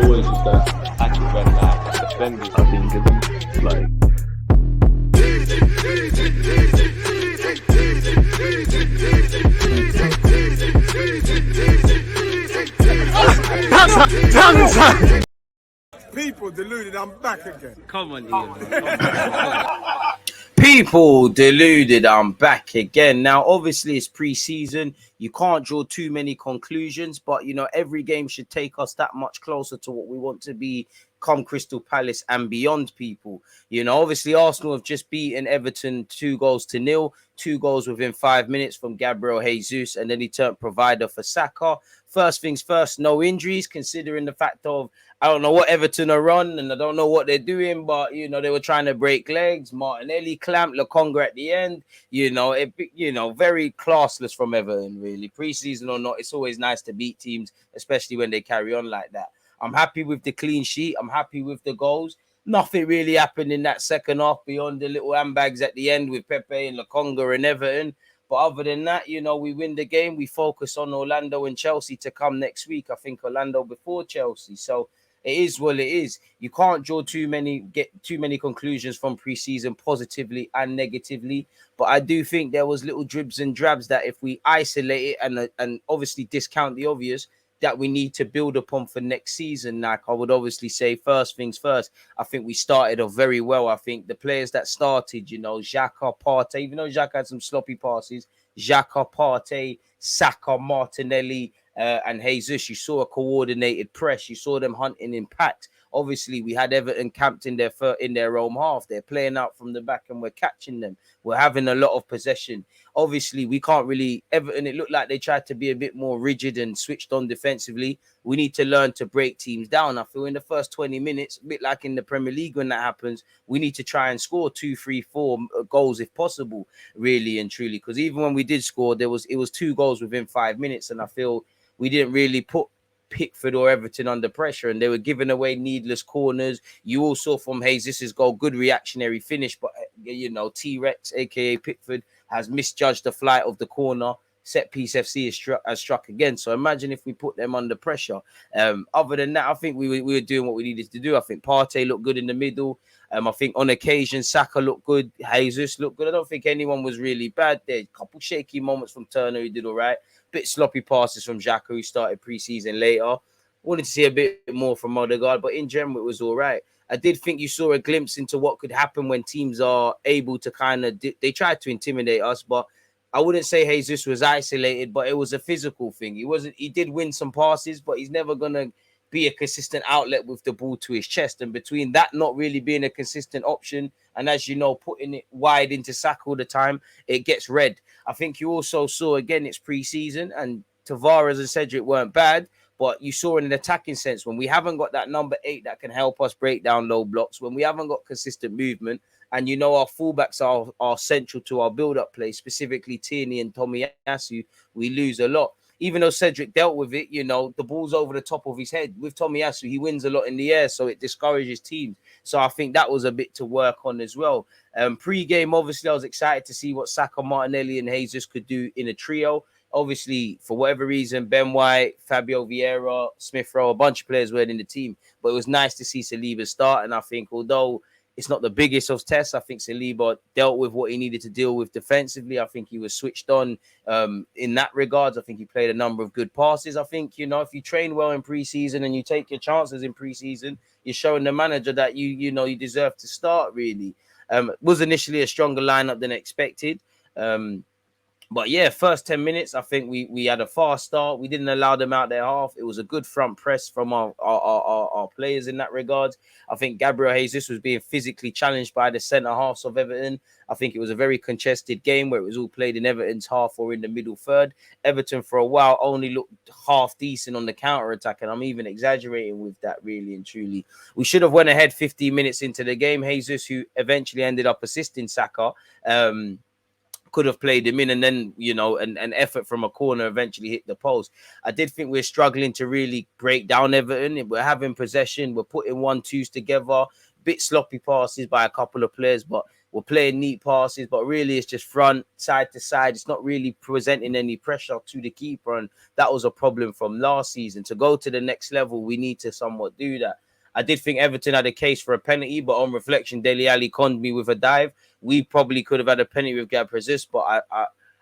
always just that attitude when defending. I think it's like. People deluded, I'm back again. Come on, Ian. People deluded, I'm back again. Now, obviously, it's pre-season. You can't draw too many conclusions, but, you know, every game should take us that much closer to what we want to be come Crystal Palace and beyond, people. You know, obviously, Arsenal have just beaten Everton 2-0, 2 goals within 5 minutes from Gabriel Jesus, and then he turned provider for Saka. First things first, no injuries, considering the fact of, I don't know what Everton are on, and I don't know what they're doing, but, you know, they were trying to break legs. Martinelli clamped Lokonga at the end. You know, very classless from Everton, really. Pre-season or not, it's always nice to beat teams, especially when they carry on like that. I'm happy with the clean sheet. I'm happy with the goals. Nothing really happened in that second half beyond the little handbags at the end with Pepe and Lokonga and Everton. But other than that, you know, we win the game. We focus on Orlando and Chelsea to come next week. I think Orlando before Chelsea. So it is what it is. You can't draw get too many conclusions from preseason positively and negatively. But I do think there was little dribs and drabs that if we isolate it and obviously discount the obvious, that we need to build upon for next season. Like I would obviously say, first things first, I think we started off very well. I think the players that started, you know, Xhaka, Partey, even though Xhaka had some sloppy passes, Xhaka, Partey, Saka, Martinelli, and Jesus, you saw a coordinated press. You saw them hunting in packs. Obviously, we had Everton camped in their own half. They're playing out from the back and we're catching them. We're having a lot of possession. Obviously, we can't really... Everton, it looked like they tried to be a bit more rigid and switched on defensively. We need to learn to break teams down. I feel in the first 20 minutes, a bit like in the Premier League when that happens, we need to try and score 2, 3, 4 goals if possible, really and truly. Because even when we did score, it was 2 goals within 5 minutes. And I feel we didn't really put Pickford or Everton under pressure, and they were giving away needless corners. You all saw from Jesus' goal, good reactionary finish, but you know, T-Rex, aka Pickford, has misjudged the flight of the corner. Set piece FC has struck again. So imagine if we put them under pressure. Other than that, I think we were doing what we needed to do. I think Partey looked good in the middle. I think on occasion Saka looked good. Jesus looked good. I don't think anyone was really bad there. A couple shaky moments from Turner, who did all right. Bit sloppy passes from Xhaka, who started pre-season later. Wanted to see a bit more from Odegaard, but in general, it was all right. I did think you saw a glimpse into what could happen when teams are able to kind of... They tried to intimidate us, but I wouldn't say Jesus was isolated, but it was a physical thing. He did win some passes, but he's never going to be a consistent outlet with the ball to his chest. And between that not really being a consistent option, and as you know, putting it wide into Saka all the time, it gets red. I think you also saw, again, it's pre-season, and Tavares and Cedric weren't bad, but you saw in an attacking sense, when we haven't got that number 8 that can help us break down low blocks, when we haven't got consistent movement, and you know our fullbacks are central to our build-up play, specifically Tierney and Tomiyasu, we lose a lot. Even though Cedric dealt with it, you know, the ball's over the top of his head. With Tomiyasu, he wins a lot in the air, so it discourages teams. So I think that was a bit to work on as well. Pre-game, obviously, I was excited to see what Saka, Martinelli, and Jesus could do in a trio. Obviously, for whatever reason, Ben White, Fabio Vieira, Smith Rowe, a bunch of players weren't in the team. But it was nice to see Saliba start. And I think although it's not the biggest of tests, I think Saliba dealt with what he needed to deal with defensively. I think he was switched on in that regards. I think he played a number of good passes. I think, you know, if you train well in preseason and you take your chances in preseason, you're showing the manager that you deserve to start, really. Was initially a stronger lineup than expected. But yeah, first 10 minutes, I think we had a fast start. We didn't allow them out their half. It was a good front press from our players in that regard. I think Gabriel Jesus was being physically challenged by the centre halves of Everton. I think it was a very contested game where it was all played in Everton's half or in the middle third. Everton for a while only looked half decent on the counter attack, and I'm even exaggerating with that, really and truly. We should have went ahead 15 minutes into the game. Jesus, who eventually ended up assisting Saka, could have played him in, and then, you know, an effort from a corner eventually hit the post. I did think we're struggling to really break down Everton. We're having possession, we're putting 1-2s together, bit sloppy passes by a couple of players, but We're playing neat passes, but really it's just front, side to side. It's not really presenting any pressure to the keeper, and that was a problem from last season. To go to the next level, we need to somewhat do that. I did think Everton had a case for a penalty, but on reflection, Dele Alli conned me with a dive. We probably could have had a penalty with Gabriel Jesus, but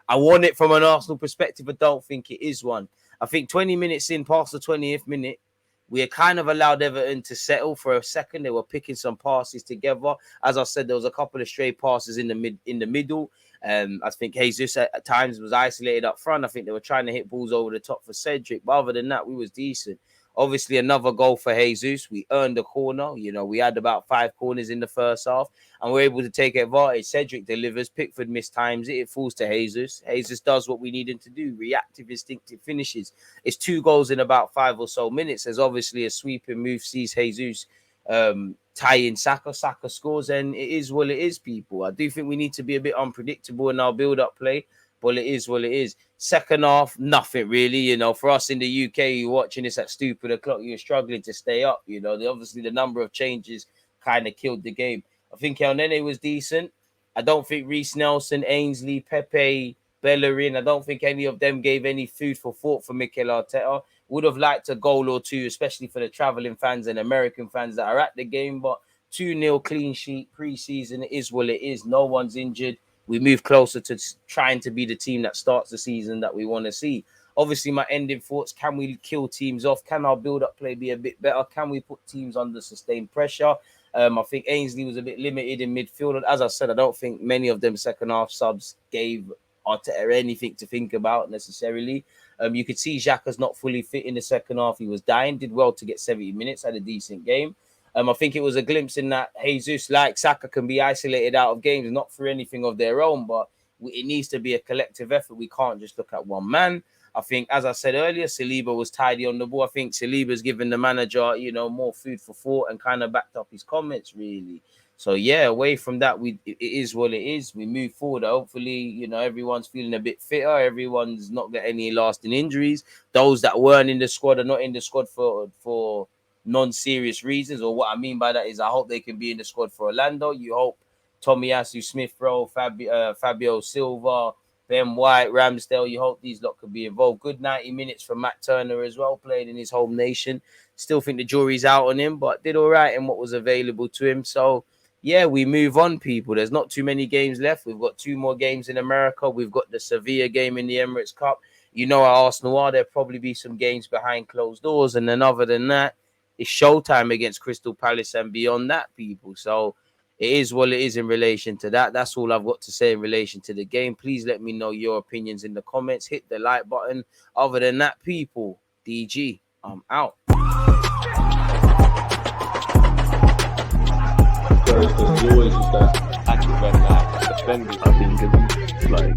I want it from an Arsenal perspective. I don't think it is one. I think 20 minutes in, past the 20th minute, we had kind of allowed Everton to settle for a second. They were picking some passes together. As I said, there was a couple of stray passes in the middle. I think Jesus at times was isolated up front. I think they were trying to hit balls over the top for Cedric. But other than that, we was decent. Obviously, another goal for Jesus. We earned a corner. You know, we had about 5 corners in the first half, and we're able to take advantage. Cedric delivers. Pickford mistimes it. It falls to Jesus. Jesus does what we need him to do. Reactive, instinctive finishes. It's 2 goals in about 5 or so minutes. There's obviously a sweeping move, sees Jesus tie in Saka. Saka scores, and it is what it is, people. I do think we need to be a bit unpredictable in our build-up play. Well, it is what it is. Second half, nothing really. You know, for us in the UK, you're watching this at stupid o'clock, you're struggling to stay up. You know, obviously the number of changes kind of killed the game. I think El Nene was decent. I don't think Reece Nelson, Ainsley, Pepe, Bellerin, I don't think any of them gave any food for thought for Mikel Arteta. Would have liked a goal or two, especially for the travelling fans and American fans that are at the game. But 2-0 clean sheet pre-season, it is what it is. No one's injured. We move closer to trying to be the team that starts the season that we want to see. Obviously, my ending thoughts, can we kill teams off? Can our build-up play be a bit better? Can we put teams under sustained pressure? I think Ainsley was a bit limited in midfield. As I said, I don't think many of them second-half subs gave Arteta anything to think about necessarily. You could see Xhaka's not fully fit in the second half. He was dying, did well to get 70 minutes, had a decent game. I think it was a glimpse in that Jesus, like Saka, can be isolated out of games, not for anything of their own, but it needs to be a collective effort. We can't just look at one man. I think, as I said earlier, Saliba was tidy on the ball. I think Saliba's given the manager, you know, more food for thought and kind of backed up his comments, really. So, yeah, away from that, it is what it is. We move forward. Hopefully, you know, everyone's feeling a bit fitter. Everyone's not got any lasting injuries. Those that weren't in the squad are not in the squad for non-serious reasons, or what I mean by that is I hope they can be in the squad for Orlando. You hope Tomiyasu, Smith-Rowe, Fabio Silva, Ben White, Ramsdale, you hope these lot could be involved. Good 90 minutes for Matt Turner as well, playing in his home nation. Still think the jury's out on him, but did all right in what was available to him. So, yeah, we move on, people. There's not too many games left. We've got 2 more games in America. We've got the Sevilla game in the Emirates Cup. You know how Arsenal are. There'll probably be some games behind closed doors. And then other than that, it's showtime against Crystal Palace and beyond that, people. So it is what it is in relation to that. That's all I've got to say in relation to the game. Please let me know your opinions in the comments. Hit the like button. Other than that, people, DG, I'm out. There's always just that active defending. I think it's like